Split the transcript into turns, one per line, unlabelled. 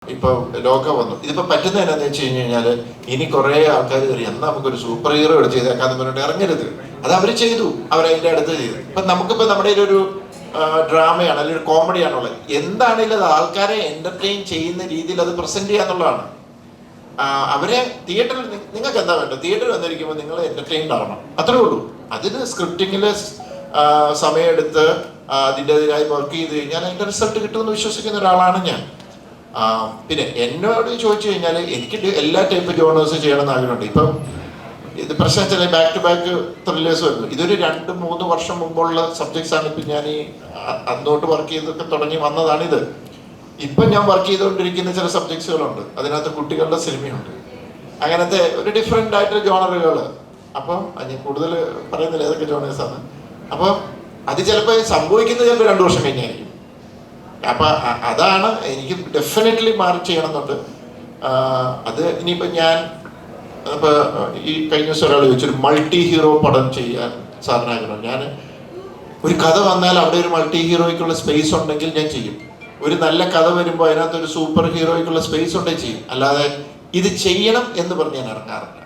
ഇപ്പോൾ ലോകം വന്നു. ഇതിപ്പോൾ പറ്റുന്ന എന്നാന്ന് വെച്ച് കഴിഞ്ഞാൽ ഇനി കുറേ ആൾക്കാർ കയറി എന്നാൽ നമുക്കൊരു സൂപ്പർ ഹീറോ ഇവിടെ ചെയ്തേക്കാന്ന് പറഞ്ഞിട്ട് ഇറങ്ങരുത്. അത് അവർ ചെയ്തു, അവരതിൻ്റെ അടുത്ത് ചെയ്തു. ഇപ്പം നമുക്കിപ്പോൾ നമ്മുടെ ഒരു ഡ്രാമയാണ് അല്ലെങ്കിൽ ഒരു കോമഡിയാണുള്ളത്. എന്താണെങ്കിലും അത് ആൾക്കാരെ എൻ്റർടൈൻ ചെയ്യുന്ന രീതിയിൽ അത് പ്രസൻറ്റ് ചെയ്യാന്നുള്ളതാണ്. അവരെ തിയേറ്ററിൽ നിങ്ങൾക്ക് എന്താ വേണ്ടത്? തിയേറ്ററിൽ വന്നിരിക്കുമ്പോൾ നിങ്ങൾ എൻ്റർടൈൻഡ് ആവണം, അത്രേ ഉള്ളൂ. അതിന് സ്ക്രിപ്റ്റിങ്ങിൽ സമയമെടുത്ത് അതിൻ്റെതിനായി വർക്ക് ചെയ്ത് കഴിഞ്ഞാൽ അതിൻ്റെ റിസൾട്ട് കിട്ടുമെന്ന് വിശ്വസിക്കുന്ന ഒരാളാണ് ഞാൻ. പിന്നെ എന്നോട് ചോദിച്ചു കഴിഞ്ഞാൽ എനിക്ക് എല്ലാ ടൈപ്പ് ജോണേഴ്സ് ചെയ്യണമെന്ന് ആഗ്രഹമുണ്ട്. ഇപ്പം ഇത് പ്രശ്നം വെച്ചാൽ ബാക്ക് ടു ബാക്ക് ത്രില്ലേഴ്സ് വരുന്നു. ഇതൊരു 2-3 വർഷം മുമ്പുള്ള സബ്ജക്ട്സ് ആണ്. ഇപ്പം ഞാൻ ഈ അന്നോട്ട് വർക്ക് ചെയ്തൊക്കെ തുടങ്ങി വന്നതാണിത്. ഇപ്പം ഞാൻ വർക്ക് ചെയ്തുകൊണ്ടിരിക്കുന്ന ചില സബ്ജക്ട്സുകളുണ്ട്, അതിനകത്ത് കുട്ടികളുടെ സിനിമയുണ്ട്, അങ്ങനത്തെ ഒരു ഡിഫറെൻ്റ് ആയിട്ടുള്ള ജോണറുകൾ. അപ്പം ഞാൻ കൂടുതൽ പറയുന്നില്ല ഏതൊക്കെ ജോണേഴ്സാണ്. അപ്പം അത് ചിലപ്പോൾ സംഭവിക്കുന്നത് ചിലപ്പോൾ 2 വർഷം കഴിഞ്ഞായിരിക്കും. അപ്പം അതാണ് എനിക്ക് ഡെഫിനറ്റ്ലി മാറി ചെയ്യണമെന്നുണ്ട്. അത് ഇനിയിപ്പോൾ ഞാൻ ഇപ്പോൾ ഈ കഴിഞ്ഞ ദിവസം ഒരാൾ ചോദിച്ചൊരു മൾട്ടി ഹീറോ പടം ചെയ്യാൻ സാറിന് ആഗ്രഹം. ഞാൻ ഒരു കഥ വന്നാൽ അവിടെ ഒരു മൾട്ടി ഹീറോയ്ക്കുള്ള സ്പേസ് ഉണ്ടെങ്കിൽ ഞാൻ ചെയ്യും. ഒരു നല്ല കഥ വരുമ്പോൾ അതിനകത്തൊരു സൂപ്പർ ഹീറോയ്ക്കുള്ള സ്പേസ് ഉണ്ടെങ്കിൽ ചെയ്യും. അല്ലാതെ ഇത് ചെയ്യണം എന്ന് പറഞ്ഞ് ഞാൻ ഇറങ്ങാറില്ല.